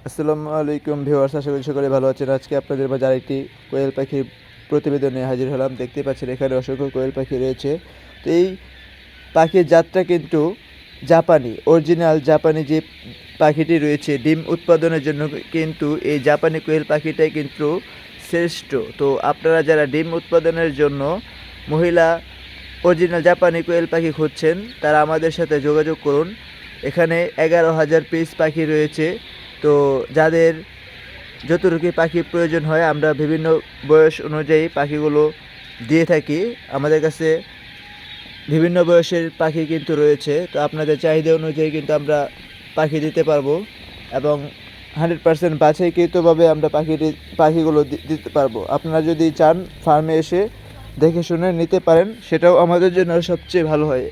আসসালামু আলাইকুম ভিউয়ার্স, আশা করি সকলে ভালো আছেন। আজকে আপনাদের মাঝে আরেকটি কোয়েল পাখির প্রতিবেদন নিয়ে হাজির হলাম। দেখতে পাচ্ছেন এখানে অসংখ্য কোয়েল পাখি রয়েছে। তো এই পাখির জাতটা কিন্তু জাপানি, অরিজিনাল জাপানি যে পাখিটি রয়েছে ডিম উৎপাদনের জন্য কিন্তু এই জাপানি কোয়েল পাখিটাই কিন্তু শ্রেষ্ঠ। তো আপনারা যারা ডিম উৎপাদনের জন্য মহিলা অরিজিনাল জাপানি কোয়েল পাখি খুঁজছেন তারা আমাদের সাথে যোগাযোগ করুন। এখানে 11,000 পিস পাখি রয়েছে। তো যাদের যতটুকু পাখি প্রয়োজন হয় আমরা বিভিন্ন বয়স অনুযায়ী পাখিগুলো দিয়ে থাকি। আমাদের কাছে বিভিন্ন বয়সের পাখি কিন্তু রয়েছে। তো আপনাদের চাহিদা অনুযায়ী কিন্তু আমরা পাখি দিতে পারবো এবং 100% বাছাইকৃতভাবে আমরা পাখিগুলো দিতে পারবো। আপনারা যদি চান ফার্মে এসে দেখে শুনে নিতে পারেন, সেটাও আমাদের জন্য সবচেয়ে ভালো হয়।